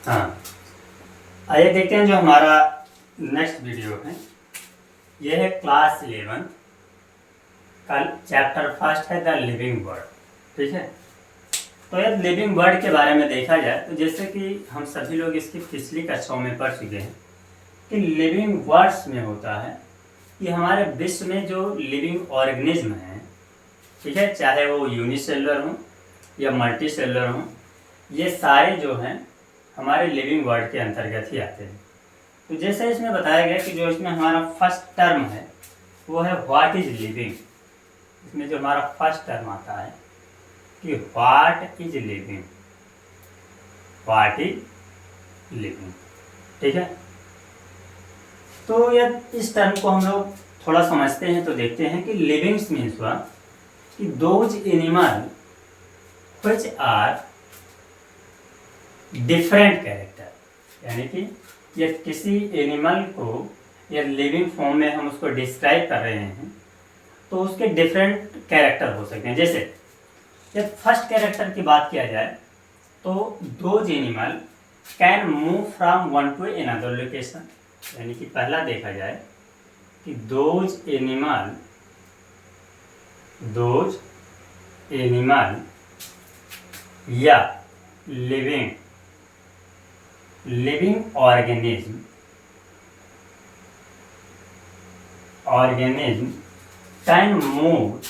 हाँ, आइए देखते हैं जो हमारा नेक्स्ट वीडियो है। ये है क्लास 11 का चैप्टर फर्स्ट है द लिविंग वर्ड। ठीक है, तो यदि लिविंग वर्ड के बारे में देखा जाए तो जैसे कि हम सभी लोग इसकी पिछली कक्षाओं में पढ़ चुके हैं कि लिविंग वर्ड्स में होता है कि हमारे विश्व में जो लिविंग ऑर्गेनिज्म हैं, ठीक है, चाहे वो यूनिसेलुलर हो या मल्टी सेलुलर हो, ये सारे जो हैं हमारे लिविंग वर्ड के अंतर्गत ही आते हैं। तो जैसे इसमें बताया गया कि जो इसमें हमारा फर्स्ट टर्म है वो है व्हाट इज लिविंग। इसमें जो हमारा फर्स्ट टर्म आता है कि what is living, what is living. ठीक है, तो यह इस टर्म को हम लोग थोड़ा समझते हैं तो देखते हैं कि लिविंग्स मीन्स हुआ कि those animal which are different character, यानी कि यह किसी एनिमल को या लिविंग फॉर्म में हम उसको डिस्क्राइब कर रहे हैं तो उसके डिफरेंट कैरेक्टर हो सकते हैं। जैसे जब फर्स्ट कैरेक्टर की बात किया जाए तो those animal can move from one two another location, यानी कि पहला देखा जाए कि दोज एनिमल या living organism can move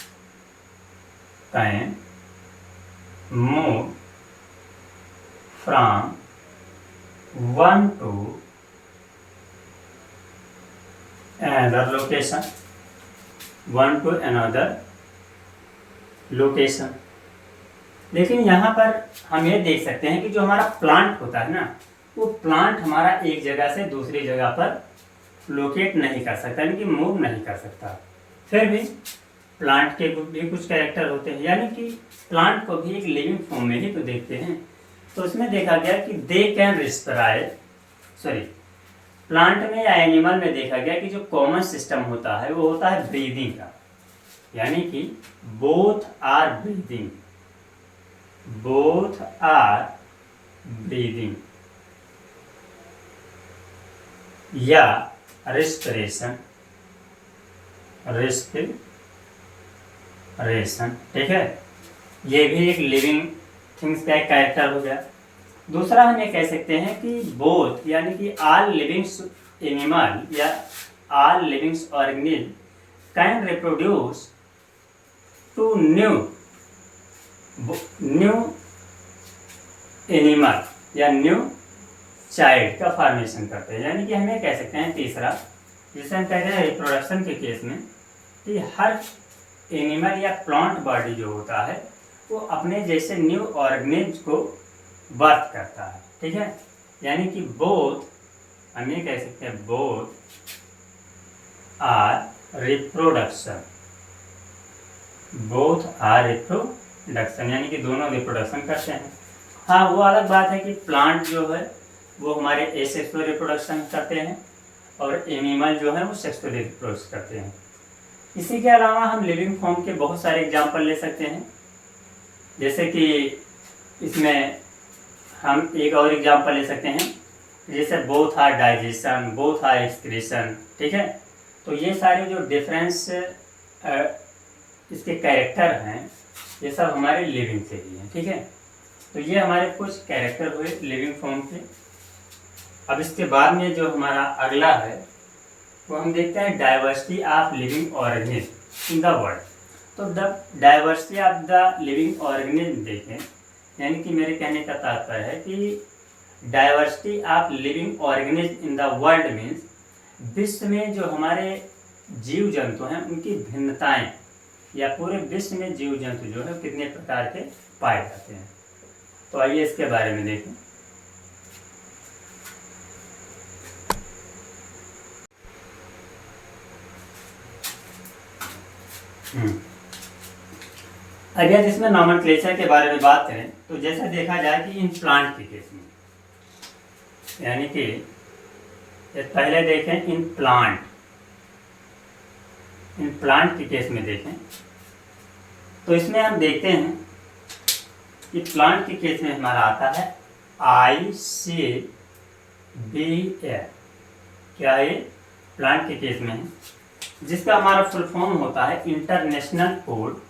from one two another location. लेकिन यहाँ पर हम ये देख सकते हैं कि जो हमारा प्लांट होता है ना, वो प्लांट हमारा एक जगह से दूसरी जगह पर लोकेट नहीं कर सकता, यानी कि मूव नहीं कर सकता। फिर भी प्लांट के भी कुछ कैरेक्टर होते हैं, यानी कि प्लांट को भी एक लिविंग फॉर्म में ही तो देखते हैं। तो उसमें देखा गया कि दे कैन रेस्पिरेट, प्लांट में या एनिमल में देखा गया कि जो कॉमन सिस्टम होता है वो होता है ब्रीदिंग का, यानी कि बोथ आर ब्रीदिंग या रेस्पिरेशन। ठीक है, ये भी एक लिविंग थिंग्स का एक कैरेक्टर हो गया। दूसरा हम ये कह सकते हैं कि बोथ, यानी कि ऑल लिविंग्स एनिमल या all livings organism can reproduce to new animal या न्यू चाइल्ड का फॉर्मेशन करते हैं। यानी कि हम ये कह सकते हैं तीसरा, जिसे हम कहते हैं रिप्रोडक्शन के केस में, कि हर एनिमल या प्लांट बॉडी जो होता है वो अपने जैसे न्यू ऑर्गेनिज्म को बर्थ करता है। ठीक है, यानी कि बोथ, हम ये कह सकते हैं बोथ आर रिप्रोडक्शन, यानी कि दोनों रिप्रोडक्शन करते हैं। हाँ, वो अलग बात है कि प्लांट जो है वो हमारे एसेक्सुअल रिप्रोडक्शन करते हैं और एनिमल जो है वो सेक्सुअल रिप्रोडक्शन करते हैं। इसी के अलावा हम लिविंग फॉर्म के बहुत सारे एग्जाम्पल ले सकते हैं, जैसे कि इसमें हम एक और एग्जाम्पल ले सकते हैं, जैसे both are digestion, both are excretion. ठीक है, तो ये सारे जो डिफरेंस इसके कैरेक्टर हैं ये सब हमारे लिविंग से ही हैं। ठीक है, तो ये हमारे कुछ कैरेक्टर हुए लिविंग फॉर्म के। अब इसके बाद में जो हमारा अगला है वो हम देखते हैं diversity of living organism in the world. तो the diversity of the living organism देखें, यानी कि मेरे कहने का तात्पर्य है कि diversity of living organism in the world means विश्व में जो हमारे जीव जंतु हैं उनकी भिन्नताएं, या पूरे विश्व में जीव जंतु जो है कितने प्रकार के पाए जाते हैं। तो आइए इसके बारे में देखें। अगर इसमें नॉमेनक्लेचर के बारे में बात करें तो जैसा देखा जाए कि इन प्लांट के केस में, यानी कि पहले देखें इन प्लांट के केस में देखें तो इसमें हम देखते हैं कि प्लांट के केस में हमारा आता है ICBA, क्या ये प्लांट के केस में है, जिसका हमारा फुल फॉर्म होता है international code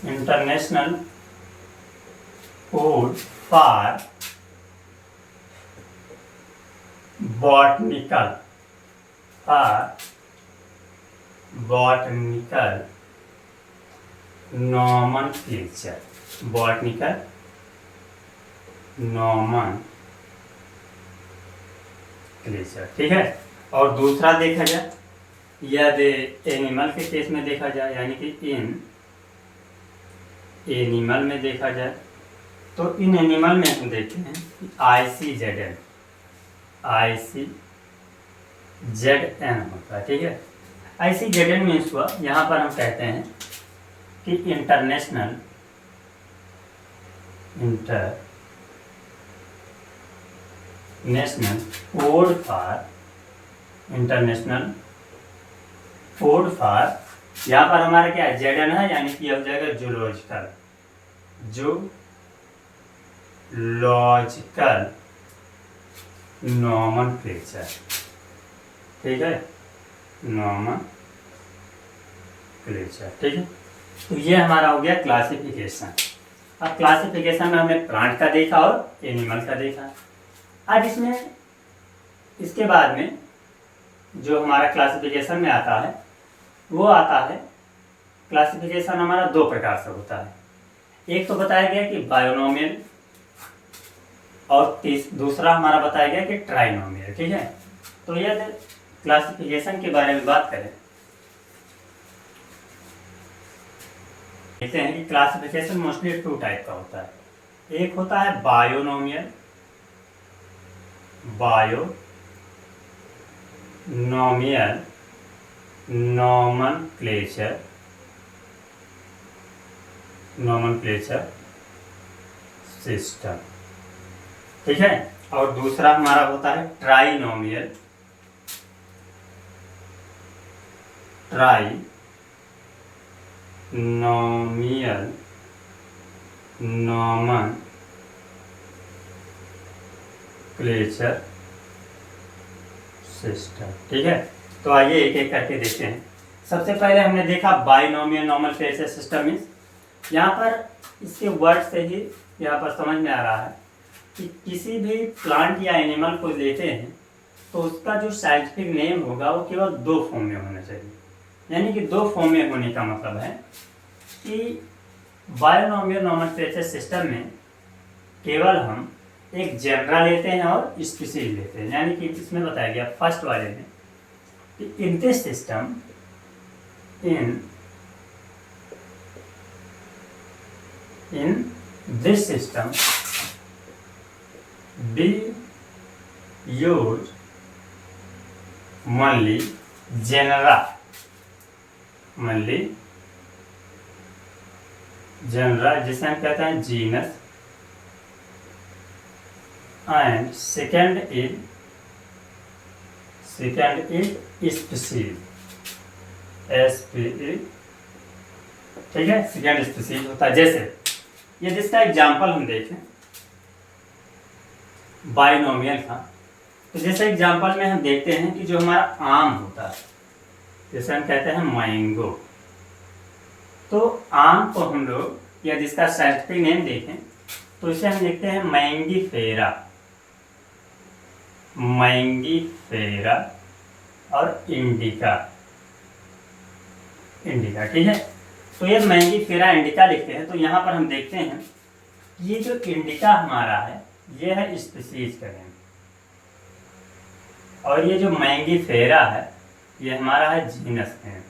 international code for botanical nomenclature, botanical nomenclature, ठीक है। और दूसरा देखा जाए, यदि एनिमल के केस में देखा जाए, यानी कि इन एनिमल में देखा जाए, तो इन एनिमल में हम देखते हैं कि ICZN होता है, ठीक है। ICZN मीन्स हुआ, यहाँ पर हम कहते हैं कि इंटरनेशनल कोड फॉर यहाँ पर हमारा क्या है, ZN है, यानी कि हो जाएगा जूलॉजिकल नॉमेनक्लेचर, ठीक है, नॉमेनक्लेचर, ठीक है। तो ये हमारा हो गया क्लासिफिकेशन। अब क्लासिफिकेशन में हमने प्लांट का देखा और एनिमल का देखा। अब इसके बाद में जो हमारा क्लासिफिकेशन में आता है, वो आता है, क्लासिफिकेशन हमारा दो प्रकार से होता है। एक तो बताया गया कि बायोनोमियल, और दूसरा हमारा बताया गया कि ट्राइनोमियल, ठीक है। तो यदि क्लासिफिकेशन के बारे में बात करें, कहते हैं कि क्लासिफिकेशन मोस्टली 2 टाइप का होता है। एक होता है बायोनोमियल नॉमेनक्लेचर सिस्टम, ठीक है। और दूसरा हमारा होता है ट्राइनोमियल नॉमेनक्लेचर सिस्टम, ठीक है। तो आइए एक एक करके देखते हैं। सबसे पहले हमने देखा बाइनोमियल नॉमेनक्लेचर सिस्टम मीन्स, यहाँ पर इसके वर्ड से ही यहाँ पर समझ में आ रहा है कि किसी भी प्लांट या एनिमल को लेते हैं तो उसका जो साइंटिफिक नेम होगा वो केवल 2 फॉर्म में होना चाहिए। यानी कि 2 फॉर्म में होने का मतलब है कि बायोनोमियल नॉमेनक्लेचर सिस्टम में केवल हम एक जेनरा लेते हैं और स्पीशीज लेते हैं। यानी कि इसमें बताया गया फर्स्ट वाले में कि in this system we use only genera, जिसे हम कहते हैं genus, and second is species, SPE, ठीक है, सेकेंड स्पीशीज होता है। जैसे ये जिसका एग्जाम्पल हम देखें बाइनोमियल का, तो जैसे एग्जाम्पल में हम देखते हैं कि जो हमारा आम होता है, जैसे हम कहते हैं मैंगो, तो आम को हम लोग या जिसका साइंटिफिक नेम देखें तो इसे हम देखते हैं मैंगीफेरा और इंडिका, ठीक है। तो ये मैंगीफेरा इंडिका लिखते हैं, तो यहाँ पर हम देखते हैं ये जो इंडिका हमारा है ये है स्पीशीज का नेम, और ये जो मैंगीफेरा है ये हमारा है जीनस नेम,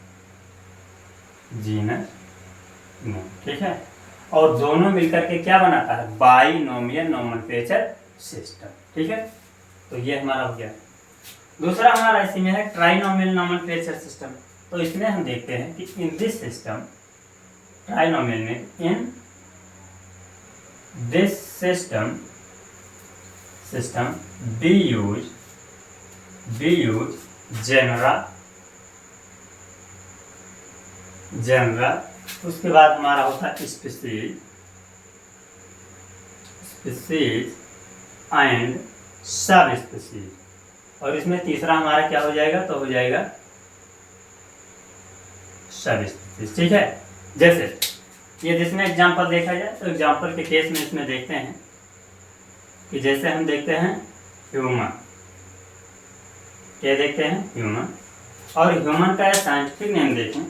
ठीक है। और दोनों मिलकर के क्या बनाता है, बाइनोमियल नॉमेनक्लेचर सिस्टम, ठीक है। तो ये हमारा हो गया। दूसरा हमारा इसी में है ट्राइनोमियल नॉमेनक्लेचर सिस्टम। तो इसमें हम देखते हैं कि इन दिस सिस्टम, ट्राइनोमियल में, in this system we use genera general, उसके बाद हमारा होता है species, species and sub species, और इसमें तीसरा हमारा क्या हो जाएगा, तो हो जाएगा सब स्पीसीज। ठीक है, जैसे ये जिसमें एग्जांपल देखा जाए तो एग्जांपल के केस में इसमें देखते हैं कि जैसे हम देखते हैं ह्यूमन, क्या देखते हैं ह्यूमन, और ह्यूमन का साइंटिफिक नेम देखें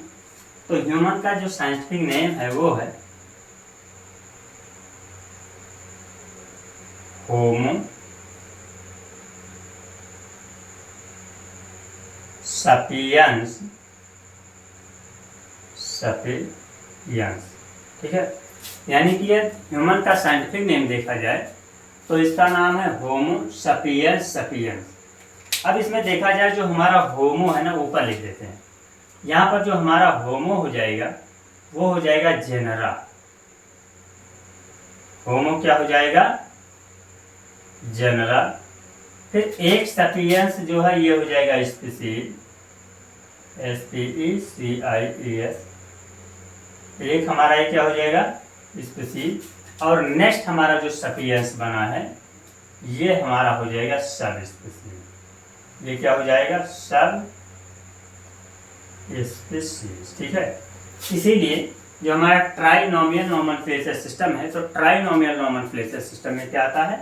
तो ह्यूमन का जो साइंटिफिक नेम है वो है होमो सपियंस, सपियंस। ठीक है, यानी कि ये ह्यूमन का साइंटिफिक नेम देखा जाए तो इसका नाम है होमो सपियंस सपियंस। अब इसमें देखा जाए जो हमारा होमो है ना, ऊपर लिख देते हैं, यहाँ पर जो हमारा होमो हो जाएगा वो हो जाएगा जेनरा, होमो क्या हो जाएगा, जनरल। फिर एक सपियंस जो है ये हो जाएगा स्पीसीज, SPECIES, एक हमारा ये क्या हो जाएगा स्पीसीज, और नेक्स्ट हमारा जो सपियंस बना है ये हमारा हो जाएगा सब स्पीसीज, ये क्या हो जाएगा सब स्पीसीज। ठीक है, इसीलिए जो हमारा ट्राइनोमियल नोमेनक्लेचर सिस्टम है, तो ट्राइनोमियल नोमेनक्लेचर सिस्टम में क्या आता है,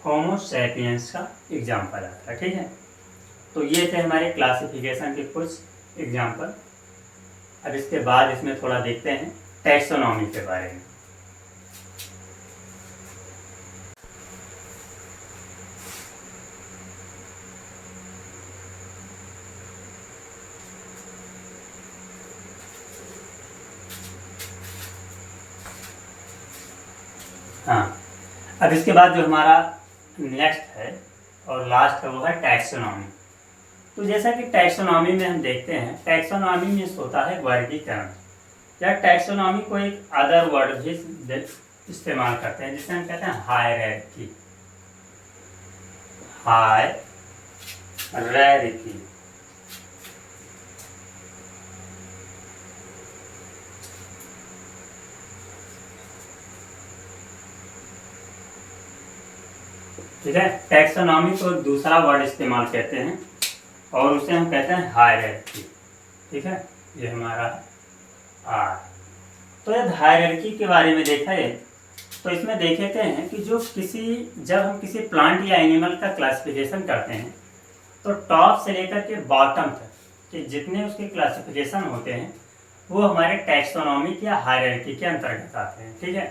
होमो सैपियंस का एग्जाम्पल आता है। ठीक है, तो ये थे हमारे क्लासिफिकेशन के कुछ एग्जाम्पल। अब इसके बाद इसमें थोड़ा देखते हैं टैक्सोनॉमी के बारे में। हाँ, अब इसके बाद जो हमारा नेक्स्ट है और लास्ट है वो है टैक्सोनॉमी। तो जैसा कि टैक्सोनॉमी में हम देखते हैं, टैक्सोनॉमी में होता है वर्गीकरण, या टैक्सोनॉमी को एक अदर वर्ड भी इस्तेमाल करते हैं जिसे हम कहते हैं हायरार्की, हायरार्की। ठीक है, टैक्सोनॉमी को दूसरा वर्ड इस्तेमाल कहते हैं और उसे हम कहते हैं हायरार्की। ठीक है, ये हमारा आर। तो यदि हायरार्की के बारे में देखा है तो इसमें देखेते हैं कि जब हम किसी प्लांट या एनिमल का क्लासिफिकेशन करते हैं तो टॉप से लेकर के बॉटम तक कि जितने उसके क्लासिफिकेशन होते हैं वो हमारे टैक्सोनॉमिक या हायरार्की के अंतर्गत आते हैं। ठीक है,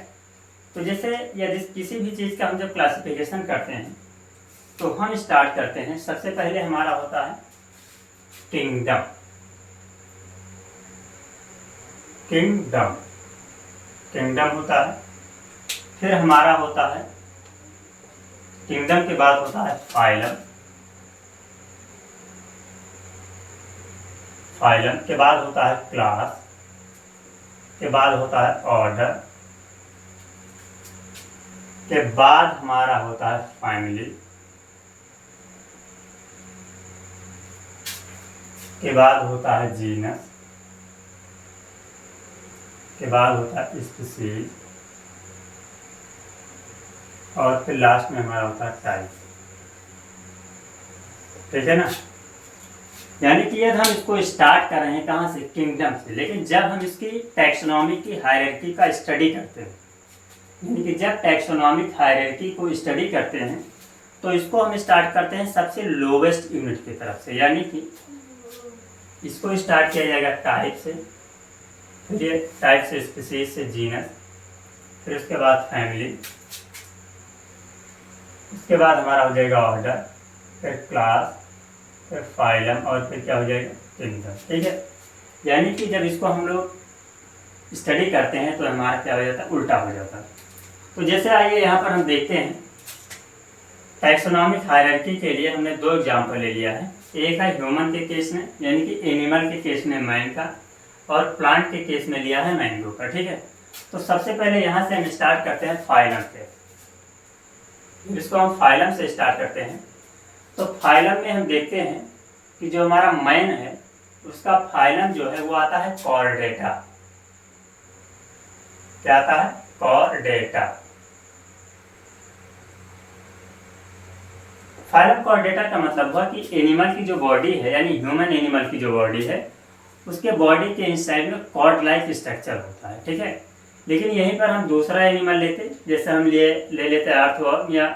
तो जैसे यदि किसी भी चीज़ का हम जब क्लासिफिकेशन करते हैं तो हम स्टार्ट करते हैं, सबसे पहले हमारा होता है किंगडम, किंगडम, किंगडम होता है। फिर हमारा होता है किंगडम के बाद होता है फाइलम, फाइलम के बाद होता है क्लास, के बाद होता है ऑर्डर, के बाद हमारा होता है फैमिली, के बाद होता है जीनस, के बाद होता है स्पीसीज, और फिर लास्ट में हमारा होता है टाइप। ठीक है ना, यानी कि यदि हम इसको स्टार्ट कर रहे हैं कहाँ से, किंगडम से, लेकिन जब हम इसकी टैक्सोनॉमिक की हायरार्की का स्टडी करते हैं, यानी कि जब टैक्सोनॉमिक हायरार्की को स्टडी करते हैं तो इसको हम स्टार्ट करते हैं सबसे लोवेस्ट यूनिट की तरफ से, यानी कि इसको स्टार्ट किया जाएगा टाइप से, फिर ये टाइप से स्पीसीज से जीनस, फिर उसके बाद फैमिली, उसके बाद हमारा हो जाएगा ऑर्डर, फिर क्लास, फिर फाइलम, और फिर क्या हो जाएगा किंगडम। ठीक है, यानी कि जब इसको हम लोग स्टडी करते हैं तो हमारा क्या हो जाता है, उल्टा हो जाता है। तो जैसे आइए यहाँ पर हम देखते हैं टैक्सोनॉमिक हायरार्की के लिए हमने दो एग्जाम्पल ले लिया है, एक है ह्यूमन के केस में यानी कि एनिमल के केस में मैन का, और प्लांट के केस में लिया है मैंगो का। ठीक है, तो सबसे पहले यहाँ से हम स्टार्ट करते हैं फाइलम से, इसको हम फाइलम से स्टार्ट करते हैं। तो फाइलम में हम देखते हैं कि जो हमारा मैन है उसका फाइलम जो है वो आता है कॉर्डेटा। क्या आता है? कॉर्डेटा। फाइलम कॉर्डेटा का मतलब हुआ कि एनिमल की जो बॉडी है, यानी ह्यूमन एनिमल की जो बॉडी है, उसके बॉडी के इनसाइड में कॉर्ड लाइक स्ट्रक्चर होता है, ठीक है। लेकिन यहीं पर हम दूसरा एनिमल लेते, जैसे हम ले लेते अर्थवर्म या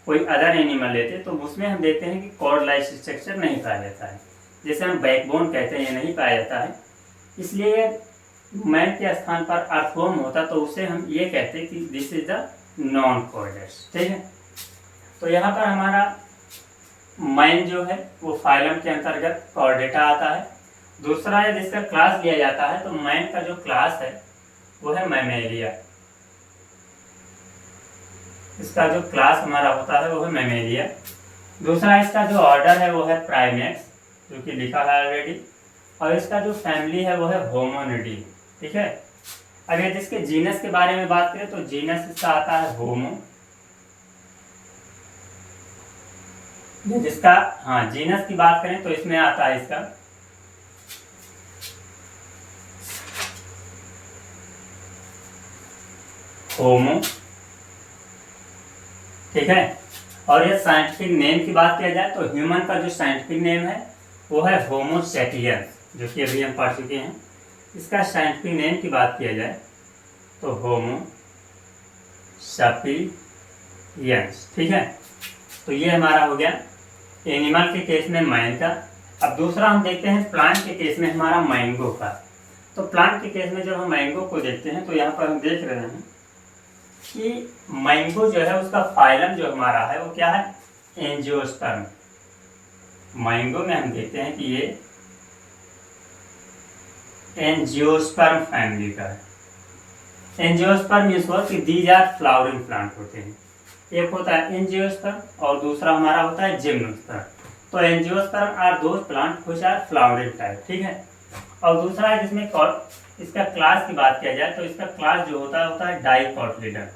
कोई अदर एनिमल लेते, तो उसमें हम देखते हैं कि कॉर्ड लाइक स्ट्रक्चर नहीं पाया जाता है, जैसे हम बैकबोन कहते हैं, ये नहीं पाया जाता है। इसलिए मैन के स्थान पर अर्थवर्म होता तो उसे हम ये कहते हैं कि this is the non chordates, ठीक है। तो यहाँ पर हमारा मैन जो है वो फाइलम के अंतर्गत कॉर्डेटा आता है। दूसरा है जिसका क्लास लिया जाता है, तो मैन का जो क्लास है वो है मैमेलिया। इसका जो क्लास हमारा होता है वो है मैमेलिया। दूसरा इसका जो ऑर्डर है वो है प्राइमेट्स, जो कि लिखा है ऑलरेडी, और इसका जो फैमिली है वो है होमोनिडी, ठीक है। अगर जिसके जीनस के बारे में बात करें तो जीनस इसका आता है होमो। जिसका जीनस की बात करें तो इसमें आता है इसका होमो, ठीक है। और ये साइंटिफिक नेम की बात किया जाए तो ह्यूमन का जो साइंटिफिक नेम है वो है होमो सैपियंस, जो कि अभी हम पढ़ चुके हैं। इसका साइंटिफिक नेम की बात किया जाए तो होमो सैपियंस, ठीक है। तो ये हमारा हो गया एनिमल के केस में मैन का। अब दूसरा हम देखते हैं प्लांट के केस में हमारा मैंगो का। तो प्लांट के केस में जब हम मैंगो को देखते हैं तो यहाँ पर हम देख रहे हैं कि मैंगो जो है उसका फाइलम जो हमारा है वो क्या है? एंजियोस्पर्म। मैंगो में हम देखते हैं कि ये एंजियोस्पर्म फैमिली का है। एंजियोस्पर्म मीन्स हुआ कि दीज आर फ्लावरिंग प्लांट होते हैं। एक होता है एंजियोस्पर्म और दूसरा हमारा होता है जिम्नोस्पर्म। तो angiosperm are those plant which are flowering type, ठीक है। और दूसरा है जिसमें इसका क्लास की बात किया जाए तो इसका क्लास जो होता है डाइकोटिलीडन।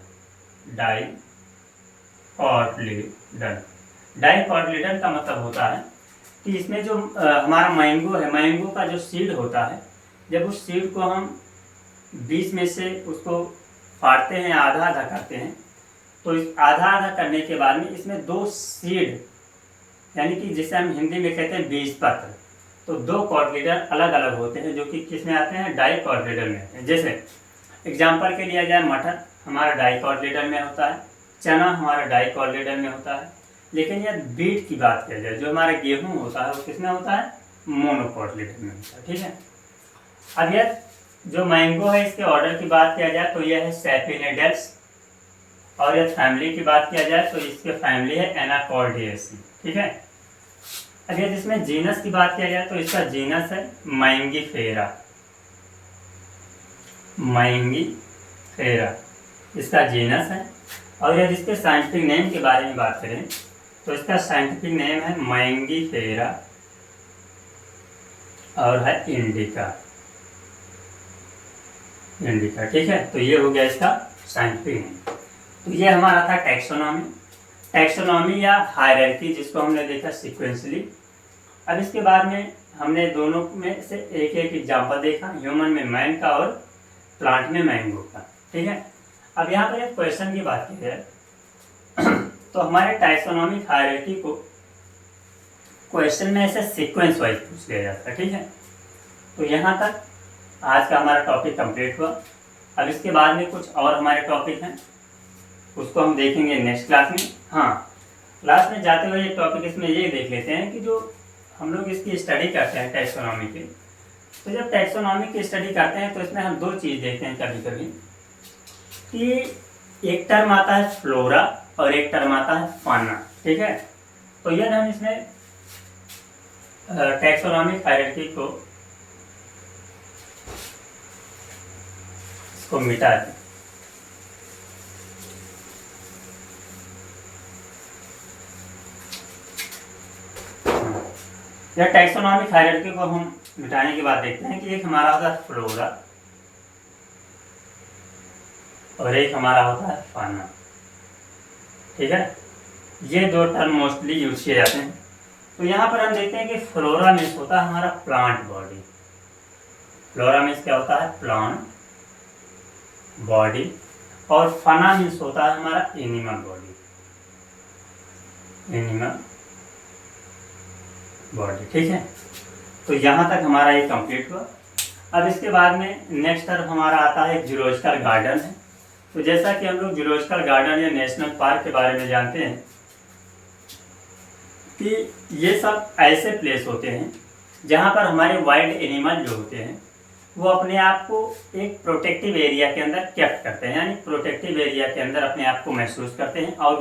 डाइकोटिलीडन का मतलब होता है कि इसमें जो हमारा मैंगो है, मैंगो का जो सीड होता है, जब उस सीड को हम बीच में से उसको फाड़ते हैं, आधा आधा करते हैं, तो इस आधा आधा करने के बाद में इसमें दो सीड, यानी कि जिसे हम हिंदी में कहते हैं बीज पत्र, तो दो कॉटिलीडन अलग अलग होते हैं, जो कि किस में आते हैं? डाइकोटिलीडन में आते हैं। जैसे एग्जांपल के लिया जाए, मटर हमारा डाइकोटिलीडन में होता है, चना हमारा डाइकोटिलीडन में होता है। लेकिन यह बीट की बात किया जाए, जो हमारा गेहूं होता है वो किसमें होता है? मोनोकोटिलीडन में होता है, ठीक है। अब यह जो मैंगो है इसके ऑर्डर की बात किया जाए तो यह है सैपिनिडेल्स, और यह फैमिली की बात किया जाए तो इसके फैमिली है एनाकॉर्डियेसी, ठीक है। अगर जिसमें जीनस की बात किया जाए तो इसका जीनस है मैंगीफेरा। इसका जीनस है। और यदि इसके साइंटिफिक नेम के बारे में बात करें तो इसका साइंटिफिक नेम है मैंगीफेरा और है इंडिका, ठीक है। तो ये हो गया इसका साइंटिफिक नेम। तो ये हमारा था टैक्सोनॉमी या हायरार्की, जिसको हमने देखा सीक्वेंसली। अब इसके बाद में हमने दोनों में से एक एक एग्जांपल देखा, ह्यूमन में मैन का और प्लांट में मैंगो का, ठीक है। अब यहाँ पर एक क्वेश्चन की बात की जाए तो हमारे टैक्सोनॉमिक हायरार्की को क्वेश्चन में ऐसे सीक्वेंस वाइज पूछ लिया जाता है, ठीक है। तो यहाँ तक आज का हमारा टॉपिक कंप्लीट हुआ। अब इसके बाद में कुछ और हमारे टॉपिक हैं, उसको हम देखेंगे नेक्स्ट क्लास में। क्लास में जाते हुए ये टॉपिक इसमें ये देख लेते हैं कि जो हम लोग इसकी स्टडी करते हैं टैक्सोनॉमी की, तो जब टैक्सोनॉमी की स्टडी करते हैं तो इसमें हम दो चीज़ देखते हैं कभी कभी, कि एक टर्म आता है फ्लोरा और एक टर्म आता है फाना, ठीक है। तो यदि हम इसमें टैक्सोनॉमिक हायरार्की को इसको मिटा दें, या टैक्सोनॉमिक हायरार्की को हम मिटाने के बाद देखते हैं कि एक हमारा होता है फ्लोरा और एक हमारा होता है फाना, ठीक है। ये दो टर्म मोस्टली यूज किए जाते हैं तो यहाँ पर हम देखते हैं कि फ्लोरा मीन्स होता है हमारा प्लांट बॉडी। फ्लोरा मीन्स क्या होता है? Plant body. और फना मीन्स होता है हमारा एनिमल बॉडी, एनिमल बॉडी। ठीक है, तो यहाँ तक हमारा ये कंप्लीट हुआ। अब इसके बाद में नेक्स्ट टर्म हमारा आता है जूलॉजिकल गार्डन है। तो जैसा कि हम लोग जूलॉजिकल गार्डन या नेशनल पार्क के बारे में जानते हैं कि ये सब ऐसे प्लेस होते हैं जहाँ पर हमारे वाइल्ड एनिमल जो होते हैं वो अपने आप को एक प्रोटेक्टिव एरिया के अंदर कैप्ट करते हैं, यानी प्रोटेक्टिव एरिया के अंदर अपने आप को महसूस करते हैं। और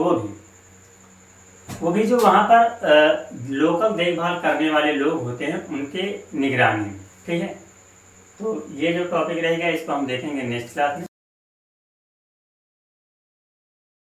वो भी जो वहाँ पर लोकल देखभाल करने वाले लोग होते हैं उनके निगरानी में। ठीक है, तो ये जो टॉपिक रहेगा इसको हम देखेंगे नेक्स्ट क्लास में।